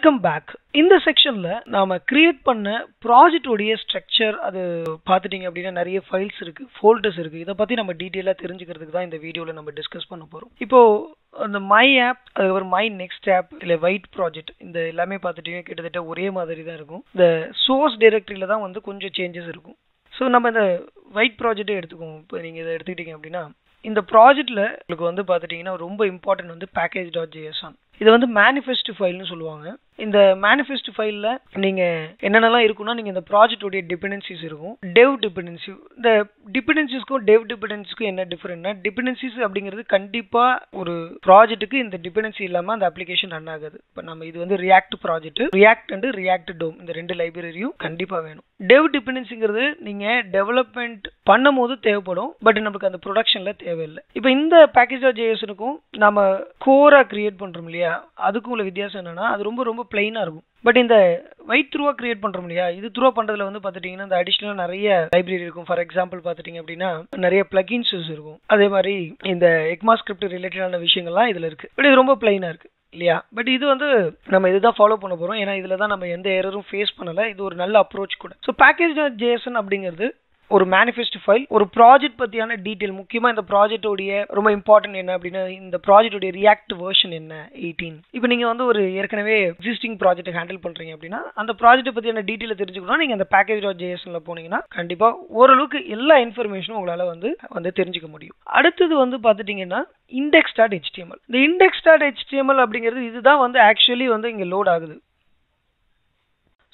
Welcome back. இந்த செக்ஷன்ல நாம கிரியேட் பண்ண ப்ராஜெக்ட் உடைய ஸ்ட்ரக்சர் அது பார்த்துட்டீங்க அப்படின்னா நிறைய ஃபைல்ஸ் இருக்கு, ஃபோல்டர்ஸ் இருக்கு. இதை பத்தி நம்ம டீட்டெயிலா தெரிஞ்சுக்கிறதுக்கு தான் இந்த வீடியோல நம்ம டிஸ்கஸ் பண்ண போறோம். இப்போ அந்த மை ஆப், அதுக்கப்புறம் மை நெக்ஸ்ட் ஆப், இல்ல வைட் ப்ராஜெக்ட், இந்த எல்லாமே பார்த்துட்டீங்க கிட்டத்தட்ட ஒரே மாதிரி தான் இருக்கும். இந்த சோர்ஸ் டைரக்டரியில தான் வந்து கொஞ்சம் சேஞ்சஸ் இருக்கும். ஸோ நம்ம இந்த வைட் ப்ராஜெக்டே எடுத்துக்குவோம். இப்போ நீங்க இதை எடுத்துக்கிட்டீங்க அப்படின்னா இந்த ப்ராஜெக்ட்ல உங்களுக்கு வந்து பார்த்துட்டீங்கன்னா ரொம்ப இம்பார்ட்டன்ட் வந்து package.json. இது வந்து மேனிஃபெஸ்ட் ஃபைல்னு சொல்லுவாங்க. இந்த மேனிஃபெஸ்ட் ஃபைல்ல நீங்க என்னென்னலாம் இருக்குன்னா, நீங்க இந்த ப்ராஜெக்ட் உடைய டிபெண்டன்சிஸ் இருக்கும், டெவ் டிபெண்டன்சி. இந்த டிபெண்டன்சிஸ்க்கும் டெவ் டிபெண்டன்சிக்கும் என்ன டிஃபரெண்ட்னா, டிபெண்டன்சிஸ் அப்படிங்கிறது கண்டிப்பா ஒரு ப்ராஜெக்ட்டுக்கு இந்த டிபெண்டன்சி இல்லாம அந்த அப்ளிகேஷன் ரன் ஆகாது. இப்போ நம்ம இது வந்து React project, React and React DOM, இந்த ரெண்டு லைப்ரரியும் கண்டிப்பா வேணும். டெவ் டிபெண்டன்சிங்கிறது நீங்க டெவலப்மெண்ட் பண்ணும் போது தேவைப்படும், பட் நமக்கு அந்த ப்ரொடக்ஷன்ல தேவையில்லை. இப்போ இந்த பேக்கேஜ்.json-க்கும் நம்ம கோரா கிரியேட் பண்றோம் இல்லையா, அதுக்கும் உள்ள வித்தியாசம் என்னன்னா, அது ரொம்ப ரொம்ப பிளைனா இருக்கும். பட் இந்த வைட் த்ரூவா கிரியேட் பண்றோம் இல்லையா, இது த்ரூவா பண்றதுல வந்து பாத்துட்டீங்கன்னா இந்த அடிஷனலா நிறைய லைப்ரரி இருக்கும். ஃபார் எக்ஸாம்பிள் பாத்துட்டீங்க அப்படின்னா நிறைய பிளகின்ஸ் இருக்கும். அதே மாதிரி இந்த ECMAScript ரிலேட்டடான விஷயங்கள்லாம் இதுல இருக்கு. பட் இது ரொம்ப பிளைனா இருக்கு இல்லையா. பட் இது வந்து நம்ம இதுதான் ஃபாலோ பண்ண போறோம், ஏன்னா இதுல தான் நம்ம எந்த எரரும் ஃபேஸ் பண்ணல. இது ஒரு நல்ல அப்ரோச் கூட. ஸோ package.json அப்படிங்கிறது ஒரு மேனிஃபெஸ்ட் ஃபைல், ஒரு ப்ராஜெக்ட் பத்தியான டீடைல். முக்கியமா இந்த ப்ராஜெக்ட் உடைய ரொம்ப இம்பார்ட்டன்ட் என்ன அப்படின்னா, இந்த ப்ராஜெக்ட் உடைய ரியாக்ட் வெர்ஷன் என்ன 18. இப்போ நீங்க வந்து ஒரு ஏற்கனவே எக்ஸிஸ்டிங் ப்ராஜெக்ட் ஹேண்டில் பண்றீங்க அப்படின்னா அந்த ப்ராஜெக்ட் பத்தியான டீடைல தெரிஞ்சுக்கணும். நீங்க அந்த package.jsonல போனீங்கன்னா கண்டிப்பா ஓரளவுக்கு எல்லா இன்ஃபர்மேஷனும் உங்களால வந்து தெரிஞ்சுக்க முடியும். அடுத்தது வந்து பாத்துட்டீங்கன்னா index.html. இந்த index.html அப்படிங்கிறது இதுதான் வந்து ஆக்சுவலி வந்து இங்க லோட் ஆகுது.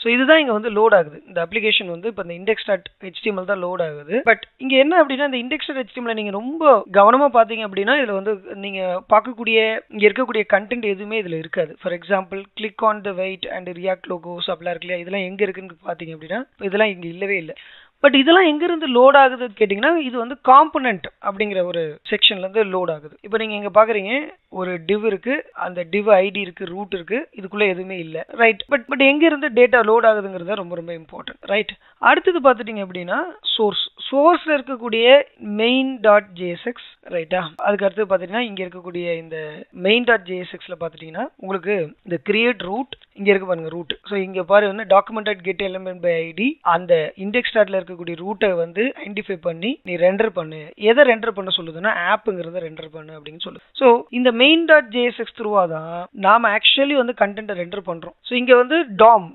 ஸோ இதுதான் இங்கே வந்து லோட் ஆகுது. இந்த அப்ளிகேஷன் வந்து இப்போ இந்த index.html தான் லோட் ஆகுது. பட் இங்கே என்ன அப்படின்னா, இந்த index.html நீங்கள் ரொம்ப கவனமாக பார்த்தீங்க அப்படின்னா இதில் வந்து நீங்கள் பார்க்கக்கூடிய இங்கே இருக்கக்கூடிய கண்டென்ட் எதுவுமே இதில் இருக்காது. For example click on the Vite and react logos அப்படிலாம் இருக்கு இல்லையா, இதெல்லாம் எங்கே இருக்குன்னு பார்த்தீங்க அப்படின்னா இதெல்லாம் இங்கே இல்லவே இல்லை. பட் இதெல்லாம் எங்கிருந்து லோட் ஆகுது கேட்டிங்கன்னா, இது வந்து காம்பனன்ட் அப்படிங்கிற ஒரு செக்ஷன்லேருந்து லோட் ஆகுது. இப்போ நீங்கள் இங்கே பார்க்குறீங்க ஒரு டிவ் இருக்கு, அந்த டிவ் ஐடி இருக்கு, ரூட் இருக்கு, இதுக்குள்ளே எதுவுமே இல்லை, ரைட். பட் எங்கிருந்து டேட்டா லோட் ஆகுதுங்கிறது ரொம்ப ரொம்ப இம்பார்ட்டன்ட், ரைட். அடுத்தது பார்த்துட்டீங்க அப்படின்னா சோர்ஸ்ல இருக்கக்கூடிய main.jsx, ரைட்டா. அதுக்கு அடுத்து பார்த்துட்டீங்கன்னா இங்கே இருக்கக்கூடிய இந்த main.jsxல பார்த்துட்டீங்கன்னா உங்களுக்கு இந்த கிரியேட் ரூட் இங்கே இருக்கு பாருங்க, ரூட். ஸோ இங்கே பாரு வந்து document.get element by id, அந்த index.ல இருக்கக்கூடிய ரூட்டை வந்து ஐடென்டிஃபை பண்ணி நீ ரெண்டர் பண்ணு. எதை ரெண்டர் பண்ண சொல்லுதுன்னா ஆப்ங்கிறத ரெண்டர் பண்ணு அப்படின்னு சொல்லுது. ஸோ இந்த main.jsx த்ரூவா தான் நாம ஆக்சுவலி வந்து கண்டென்ட்டை ரெண்டர் பண்றோம். ஸோ இங்க வந்து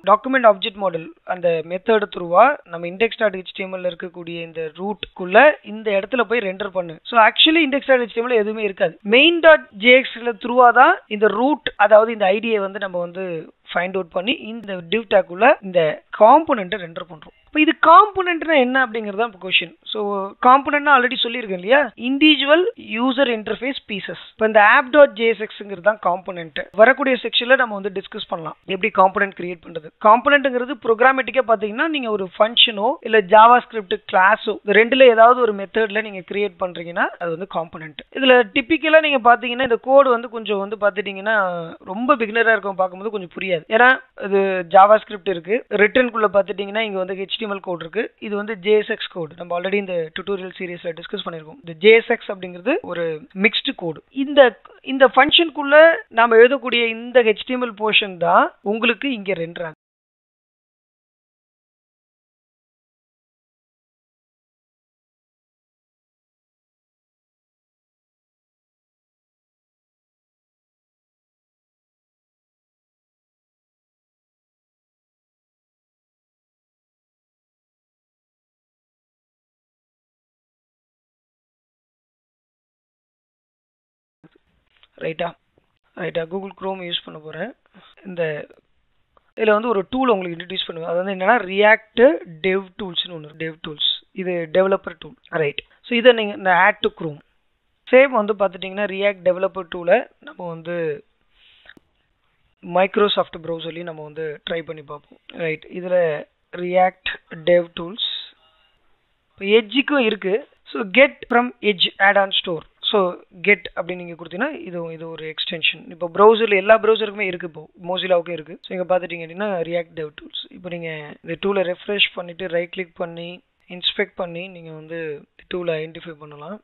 டாக்குமெண்ட் ஆப்ஜெக்ட் மாடல் அந்த மெத்தட் த்ரூவா நம்ம index.html இருக்கக்கூடிய இந்த ரூட்குள்ள இந்த இடத்துல போய் ரெண்டர் பண்ணு. ஸோ ஆக்சுவலி index.html எதுவுமே இருக்காது. main.jsxல த்ரூவா தான் இந்த ரூட், அதாவது இந்த ஐடியை வந்து நம்ம வந்து ஃபைண்ட் அவுட் பண்ணி இந்த div tag உள்ள இந்த காம்போனன்ட்டை ரெண்டர் பண்றோம். இப்போ இது காம்போனன்ட்னா என்ன அப்படிங்கிறது தான் கொஸ்டின். ஸோ காம்போனன்ட்னா ஆல்ரெடி சொல்லியிருக்கேன் இல்லையா, இண்டிவிஜுவல் யூசர் இன்டர்ஃபேஸ் பீசஸ். இப்போ இந்த app.jsxங்கிறது தான் காம்போனன்ட். வரக்கூடிய செக்ஷன்ல நம்ம வந்து டிஸ்கஸ் பண்ணலாம் எப்படி காம்போனன்ட் கிரியேட் பண்றது. காம்போனன்ட்ங்கிறது ப்ரோக்ராமேட்டிக்கா பார்த்தீங்கன்னா நீங்க ஒரு ஃபங்க்ஷனோ இல்ல ஜாவாஸ்கிரிப்ட் கிளாஸோ இந்த ரெண்டுல ஏதாவது ஒரு மெத்தட்ல நீங்க கிரியேட் பண்றீங்கன்னா அது வந்து காம்போனன்ட். இதுல டிபிக்கலா நீங்க பாத்தீங்கன்னா இந்த கோட் வந்து கொஞ்சம் வந்து பாத்துட்டீங்கன்னா ரொம்ப பிகினரா இருக்கும், பார்க்கும்போது கொஞ்சம் புரியாது. ஏன்னா இது ஜாவாஸ்கிரிப்ட் இருக்கு, ரிட்டர்ன்குள்ள பாத்துட்டீங்கன்னா இங்க வந்து HTML கோட் இருக்கு, இது வந்து JSX கோட். நம்ம ஆல்ரெடி இந்த டியூட்டோரியல் சீரிஸ்ல டிஸ்கஸ் பண்ணிருக்கோம். இந்த JSX அப்படிங்கிறது ஒரு மிக்ஸ்டு கோட். இந்த ஃபங்க்ஷனுக்குள்ள நாம எழுதக்கூடிய இந்த HTML போர்ஷன் தான் உங்களுக்கு இங்க ரெண்டர் ஆகும். ரைட்டா கூகுள் குரோம் யூஸ் பண்ண போறேன். இந்த இதில் வந்து ஒரு டூல் உங்களுக்கு இன்ட்ரடியூஸ் பண்ணுவேன். அது வந்து என்னன்னா ரியாக்ட் டெவ் டூல்ஸ்னு ஒன்று. டெவ் டூல்ஸ் இது டெவலப்பர் டூல், ரைட். ஸோ இதை நீங்கள் இந்த ஆட் டு குரோம் சேம் வந்து பார்த்துட்டிங்கன்னா ரியாக்ட் டெவலப்பர் டூலை நம்ம வந்து மைக்ரோசாஃப்ட் ப்ரௌசர்லையும் நம்ம வந்து ட்ரை பண்ணி பார்ப்போம், ரைட். இதில் ரியாக்ட் டெவ் டூல்ஸ் இப்போ எட்ஜுக்கும் இருக்கு. So get from Edge add on store. So get அப்படின்னு நீங்கள் கொடுத்தீங்கன்னா இது ஒரு எக்ஸ்டென்ஷன். இப்போ ப்ரௌசரில் எல்லா ப்ரௌசருக்குமே இருக்குது, இப்போ மோசிலாவுக்கும் இருக்குது. ஸோ இங்கே பார்த்துட்டிங்க அப்படின்னா ரியாக்ட் டெவ் டூல்ஸ். இப்போ நீங்கள் இந்த டூலை ரெஃப்ரெஷ் பண்ணிவிட்டு ரைட் கிளிக் பண்ணி இன்ஸ்பெக்ட் பண்ணி நீங்கள் வந்து டூலை ஐடென்டிஃபை பண்ணலாம்.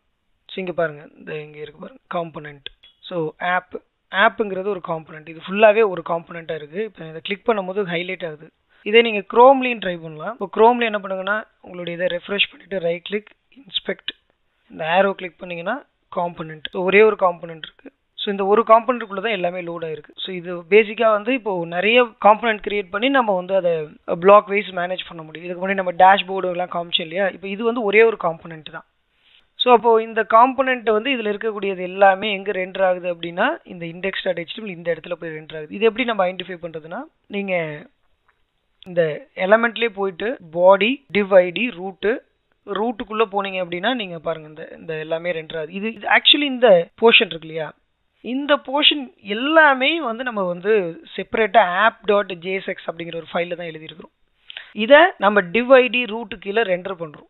ஸோ இங்கே பாருங்கள், இந்த இங்கே இருக்கு பாருங்கள் காம்போனன்ட். ஸோ ஆப் ஆப்புங்கிறது ஒரு காம்பனண்ட். இது ஃபுல்லாகவே ஒரு காம்பனண்ட்டாக இருக்குது. இப்போ இதை கிளிக் பண்ணும்போது ஹைலைட் ஆகுது. இதே நீங்கள் க்ரோம்லேயும் ட்ரை பண்ணலாம். இப்போ க்ரோமில் என்ன பண்ணுங்கன்னா உங்களுடைய இதை ரெஃப்ரெஷ் பண்ணிவிட்டு ரைட் கிளிக் இன்ஸ்பெக்ட், இந்த ஆரோ கிளிக் பண்ணிங்கன்னா காம்பனண்ட். ஒரே ஒரு காம்பனண்ட் இருக்குது. ஸோ இந்த ஒரு காம்பனண்ட்டுக்குள்ளே தான் எல்லாமே லோட் ஆயிருக்கு. ஸோ இது பேசிக்காக வந்து இப்போ நிறைய காம்பனண்ட் கிரியேட் பண்ணி நம்ம வந்து அதை பிளாக் வைஸ் மேனேஜ் பண்ண முடியும். இதுக்கு முன்னாடி நம்ம டேஷ்போர்டு எல்லாம் காமிச்சோம் இல்லையா, இப்போ இது வந்து ஒரே ஒரு காம்பனண்ட் தான். ஸோ அப்போது இந்த காம்பனண்ட் வந்து இதில் இருக்கக்கூடியது எல்லாமே எங்கே ரெண்டர் ஆகுது அப்படின்னா இந்த index.html இந்த இடத்துல போய் ரெண்டர் ஆகுது. இது எப்படி நம்ம ஐடென்டிஃபை பண்ணுறதுன்னா, நீங்கள் இந்த எலமெண்ட்லேயே போயிட்டு பாடி, div id, ரூட்டுக்குள்ளே போனீங்க அப்படின்னா நீங்கள் பாருங்கள் இந்த எல்லாமே ரெண்டர் ஆகுது. இது ஆக்சுவலி இந்த போர்ஷன் இருக்கு இல்லையா, இந்த போர்ஷன் எல்லாமே வந்து நம்ம வந்து செப்பரேட்டாக app.jsx அப்படிங்கிற ஒரு ஃபைலில் தான் எழுதியிருக்கிறோம். இதை நம்ம div id ரூட்டு கீழே ரெண்டர் பண்ணுறோம்.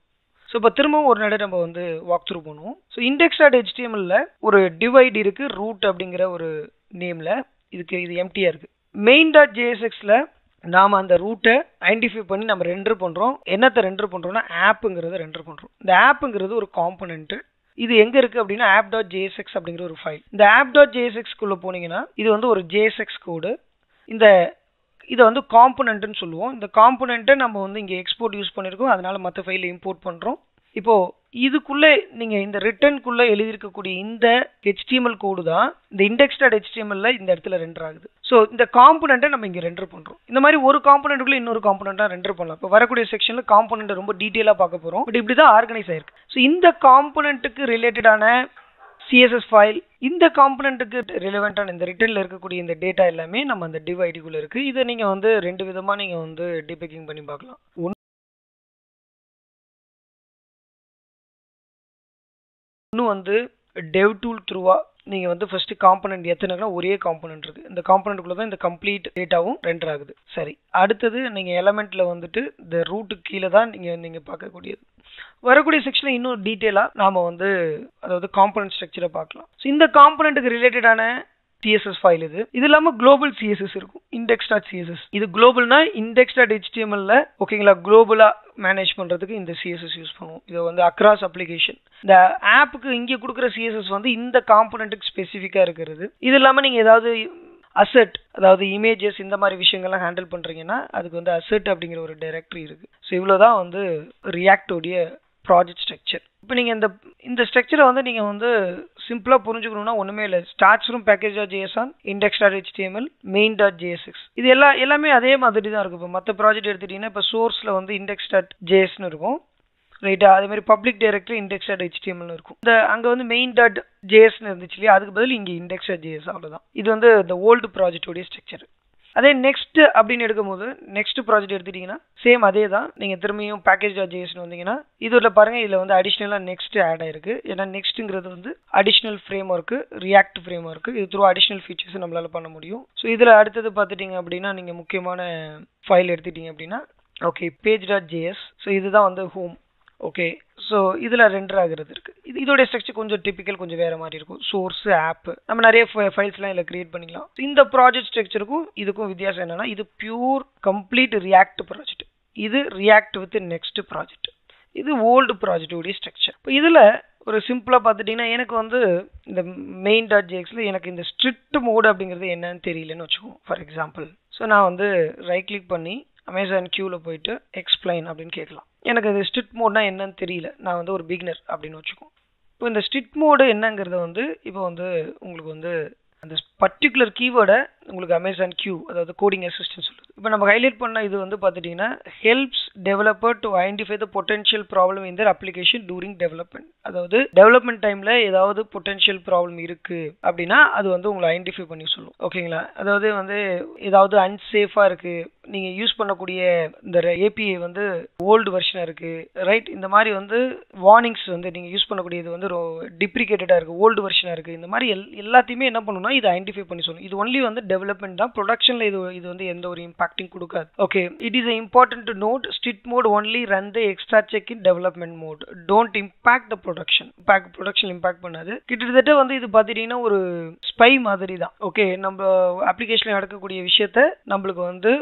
ஸோ இப்போ திரும்பவும் ஒரு நட நம்ம வந்து வாக் த்ரூ பண்ணுவோம். ஸோ index.html ஒரு div id இருக்குது, ரூட் அப்படிங்கிற ஒரு நேமில் இது எம்டியாக இருக்குது. main.jsxல நாம் அந்த ரூட்டை ஐடென்டிஃபை பண்ணி நம்ம ரெண்டர் பண்ணுறோம். என்னத்தை ரெண்டர் பண்ணுறோம்னா ஆப்புங்கிறத ரெண்டர் பண்ணுறோம். இந்த ஆப்புங்கிறது ஒரு காம்பனண்ட்டு. இது எங்கே இருக்குது அப்படின்னா app.jsx அப்படிங்கிற ஒரு ஃபைல். இந்த app.jsxக்குள்ளே போனீங்கன்னா இது வந்து ஒரு JSX கோடு. இதை வந்து காம்பனண்ட்டுன்னு சொல்லுவோம். இந்த காம்பனண்ட்டை நம்ம வந்து இங்கே எக்ஸ்போர்ட் யூஸ் பண்ணியிருக்கோம், அதனால மற்ற ஃபைலை இம்போர்ட் பண்ணுறோம். இப்போது இதுக்குள்ளே நீங்கள் இந்த ரிட்டர்னுக்குள்ளே எழுதியிருக்கக்கூடிய இந்த HTML கோடு தான் இந்த index.html இந்த இடத்துல ரெண்டர் ஆகுது. ஸோ இந்த காம்பனண்ட்டை நம்ம இங்கே ரெண்டர் பண்ணுறோம். இந்த மாதிரி ஒரு காம்பனண்ட்டுக்குள்ளே இன்னொரு காம்பனண்ட்டாக ரெண்டர் பண்ணலாம். இப்போ வரக்கூடிய செக்ஷனில் காம்பனண்ட்டை ரொம்ப டீட்டெயிலாக பார்க்க போகிறோம். பட் இப்படி தான் ஆர்கனைஸ் ஆயிருக்கு. ஸோ இந்த காம்பனண்ட்டுக்கு ரிலேட்டடான CSS ஃபைல், இந்த காம்பனண்ட்டுக்கு ரிலவெண்ட்டான இந்த ரிட்டர்னில் இருக்கக்கூடிய இந்த டேட்டா எல்லாமே நம்ம அந்த div id-குள்ளே இருக்குது. இதை நீங்கள் வந்து ரெண்டு விதமாக நீங்கள் வந்து டிபக்கிங் பண்ணி பார்க்கலாம். இன்னும் வந்து dev tool த்ரூவா நீங்கள் வந்து ஃபர்ஸ்ட் காம்பனண்ட் எத்தனைனா ஒரே காம்பனண்ட் இருக்குது. இந்த காம்பனண்ட்டுக்குள்ளே தான் இந்த கம்ப்ளீட் டேட்டாவும் ரெண்டர் ஆகுது. சரி, அடுத்தது நீங்கள் எலமெண்ட்டில் வந்துட்டு இந்த ரூட்டுக்கு கீழே தான் நீங்கள் பார்க்கக்கூடியது. வரக்கூடிய செக்ஷனில் இன்னும் டீட்டெயிலாக நாம் வந்து அதாவது காம்பனண்ட் ஸ்ட்ரக்சரை பார்க்கலாம். ஸோ இந்த காம்பனண்ட்டுக்கு ரிலேட்டடான CSS ஃபைல் இது இல்லாமல் குளோபல் CSS இருக்கும், index.css. இது குளோபல்னா index.html ஓகேங்களா, குளோபலாக மேனேஜ் பண்ணுறதுக்கு இந்த CSS யூஸ் பண்ணுவோம். இதை வந்து அக்ராஸ் அப்ளிகேஷன். இந்த ஆப்புக்கு இங்கே கொடுக்குற CSS வந்து இந்த காம்பனண்ட்டுக்கு ஸ்பெசிஃபிக்காக இருக்கிறது. இது இல்லாமல் நீங்கள் ஏதாவது அசெட், அதாவது இமேஜஸ், இந்த மாதிரி விஷயங்கள்லாம் ஹேண்டில் பண்ணுறீங்கன்னா அதுக்கு வந்து அசெட் அப்படிங்கிற ஒரு டைரக்டரி இருக்குது. ஸோ இவ்வளோ தான் வந்து ரியாக்டோடைய ப்ராஜெக்ட் ஸ்ட்ரக்சர். இப்போ நீங்கள் இந்த ஸ்ட்ரக்சரை வந்து நீங்கள் வந்து சிம்பிளாக புரிஞ்சுக்கணும்னா ஒன்றுமே இல்லை. Starts from package.json, index.html, main.jsx. இது எல்லாமே அதே மாதிரி தான் இருக்கும். இப்போ மற்ற ப்ராஜெக்ட் எடுத்துட்டிங்கன்னா இப்போ சோர்ஸில் வந்து index.jsன்னு இருக்கும், ரைட்டா. அதே மாதிரி பப்ளிக் டைரக்டரி index.html இருக்கும். அங்கே வந்து main.jsன்னு இருந்துச்சு இல்லையா, அதுக்கு பதில் இங்கே index.js, அவ்வளோதான். இது வந்து இந்த ஓல்டு ப்ராஜெக்டோடைய ஸ்ட்ரக்சர். அதே நெக்ஸ்ட் அப்படின்னு எடுக்கும்போது நெக்ஸ்ட் ப்ராஜெக்ட் எடுத்துட்டீங்கன்னா சேம் அதே தான். நீங்கள் திரும்பியும் package.jsன்னு வந்தீங்கன்னா இதில் பாருங்கள், இதில் வந்து அடிஷ்னலாக நெக்ஸ்ட் ஆட் ஆயிருக்கு. ஏன்னா நெக்ஸ்ட்டுங்கிறது வந்து additional frame work, react frame work. இது த்ரூ அடிஷ்னல் ஃபீச்சர்ஸ் நம்மளால் பண்ண முடியும். ஸோ இதில் அடுத்தது பார்த்துட்டிங்க அப்படின்னா நீங்கள் முக்கியமான ஃபைல் எடுத்துட்டீங்க அப்படின்னா ஓகே page.js. ஸோ இதுதான் வந்து ஹோம். ஓகே, ஸோ இதில் ரெண்டர் ஆகிறது இருக்குது. இதோடைய ஸ்ட்ரக்சர் கொஞ்சம் டிப்பிக்கல், கொஞ்சம் வேறு மாதிரி இருக்கும். சோர்ஸ், ஆப், நம்ம நிறைய ஃபைல்ஸ்லாம் இதில் கிரியேட் பண்ணிக்கலாம். இந்த ப்ராஜெக்ட் ஸ்ட்ரக்சருக்கும் இதுக்கும் வித்தியாசம் என்னென்னா, இது பியூர் கம்ப்ளீட் ரியாக்ட் ப்ராஜெக்ட், இது ரியாக்ட் வித் நெக்ஸ்ட் ப்ராஜெக்ட், இது ஓல்டு ப்ராஜெக்டோடைய ஸ்ட்ரக்சர். இப்போ இதில் ஒரு சிம்பிளாக பார்த்துட்டிங்கன்னா எனக்கு வந்து இந்த main.jsல எனக்கு இந்த ஸ்ட்ரிக்ட் மோடு அப்படிங்கிறது என்னன்னு தெரியலன்னு வச்சுக்கோங்க ஃபார் எக்ஸாம்பிள். ஸோ நான் வந்து ரைட் கிளிக் பண்ணி அமேசான் கியூவில் போயிட்டு எக்ஸ்பிளைன் அப்படின்னு கேட்கலாம். எனக்கு அது ஸ்ட்ரிக்ட் மோட்னா என்னன்னு தெரியல, நான் வந்து ஒரு பிகினர் அப்படின்னு வச்சுக்கோம். இப்போ இந்த ஸ்ட்ரிக்ட் மோடு என்னங்கிறத வந்து இப்போ வந்து உங்களுக்கு வந்து அந்த பர்டிகுலர் கீவேர்டை உங்களுக்கு அமேசான் கியூ, அதாவது கோடிங் அசிஸ்டன்ட் சொல்லுது. இப்போ நம்ம ஹைலைட் பண்ண இது வந்து பார்த்துட்டிங்கன்னா helps developer to identify the potential problem in their application during development. அதாவது டெவலப்மெண்ட் டைமில் ஏதாவது பொட்டன்ஷியல் ப்ராப்ளம் இருக்குது அப்படின்னா அது வந்து உங்களை ஐடென்டிஃபை பண்ணி சொல்லும். ஓகேங்களா, அதாவது வந்து ஏதாவது அன்சேஃபாக இருக்குது, நீங்கள் யூஸ் பண்ணக்கூடிய இந்த ஏபிஐ வந்து ஓல்டு வெர்ஷனாக இருக்குது, ரைட், இந்த மாதிரி வந்து வார்னிங்ஸ் வந்து நீங்கள் யூஸ் பண்ணக்கூடியது வந்து டிப்ரிகேட்டடாக இருக்குது, ஓல்டு வெர்ஷனாக இருக்குது, இந்த மாதிரி எல்லாத்தையுமே என்ன பண்ணணும்னா இதை ஐடென்டிஃபை பண்ணி சொல்லணும். இது ஒன்லி வந்து டெவலப்மெண்ட் தான், ப்ரொடக்ஷனில் இது வந்து எந்த ஒரு இம்பாக்டிங் கொடுக்காது. Okay, it is important to note strict mode only run the extra check in development mode, don't impact the production impact பண்ணாது. கிட்டத்தட்ட வந்து இது பார்த்துட்டீங்கன்னா ஒரு ஸ்பை மாதிரி தான். ஓகே, நம்ம அப்ளிகேஷனில் நடக்கக்கூடிய விஷயத்த நம்மளுக்கு வந்து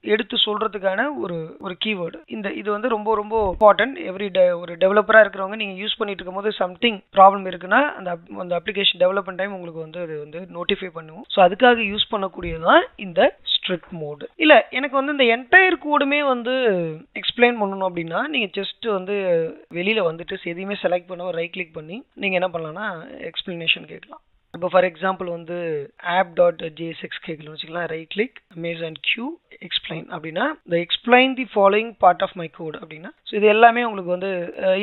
எடுத்து சொல்றதுக்கான ஒரு ஒரு கீவேர்டு. இது வந்து ரொம்ப ரொம்ப இம்பார்ட்டன்ட். ஒரு டெவலப்பரா இருக்கிறவங்க நீங்க யூஸ் பண்ணிட்டு இருக்கும்போது சம்திங் ப்ராப்ளம் இருக்குன்னா அந்த அப்ளிகேஷன் டெவலப்மெண்ட் டைம் உங்களுக்கு வந்து அது வந்து நோட்டிஃபை பண்ணுவோம். ஸோ அதுக்காக யூஸ் பண்ணக்கூடியதுதான் இந்த ஸ்ட்ரிக்ட் மோடு. இல்ல எனக்கு வந்து இந்த என்டையர் கோடுமே வந்து எக்ஸ்பிளைன் பண்ணணும் அப்படின்னா நீங்க ஜஸ்ட் வந்து வெளியில வந்துட்டு எதையுமே செலக்ட் பண்ண ரைட் கிளிக் பண்ணி நீங்க என்ன பண்ணலாம்னா எக்ஸ்பிளனேஷன் கேட்கலாம். இப்போ ஃபார் எக்ஸாம்பிள் வந்து app.jsx கேட்கலாம் வச்சுக்கலாம். Right click Amazon Q explain அப்படின்னா the explain the following part of my code அப்படின்னா ஸோ இது எல்லாமே உங்களுக்கு வந்து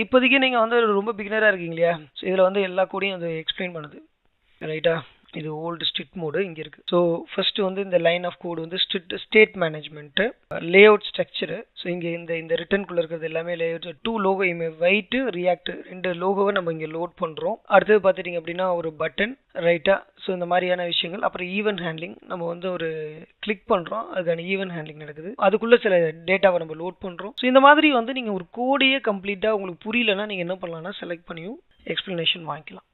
இப்போதைக்கு நீங்க வந்து ரொம்ப பிகினரா இருக்கீங்க இல்லையா, ஸோ இதுல வந்து எல்லா கோடையும் அது எக்ஸ்பிளைன் பண்ணுது. ரைட்டா, இது ஓல்டு ஸ்ட்ரிக்ட் மோடு இங்க இருக்கு. ஸோ ஃபர்ஸ்ட் வந்து இந்த லைன் ஆஃப் கோடு வந்து state management, layout structure. So இங்க இந்த ரிட்டர்னுக்குள்ள இருக்கிறது எல்லாமே layout. 2 logo Vite react 2 லோகோவை நம்ம இங்க லோட் பண்றோம். அடுத்தது பார்த்துட்டீங்க அப்படின்னா ஒரு பட்டன். ரைட்டா, ஸோ இந்த மாதிரியான விஷயங்கள். அப்புறம் ஈவென்ட் ஹேண்ட்லிங், நம்ம வந்து ஒரு கிளிக் பண்றோம், அதுக்கான ஈவென்ட் ஹேண்ட்லிங் நடக்குது. அதுக்குள்ள சில டேட்டாவை நம்ம லோட் பண்றோம். ஸோ இந்த மாதிரி வந்து நீங்க ஒரு கோடையே கம்ப்ளீட்டா உங்களுக்கு புரியலன்னா நீங்க என்ன பண்ணலாம்னா செலக்ட் பண்ணியும் எக்ஸ்பிளனேஷன் வாங்கிக்கலாம்.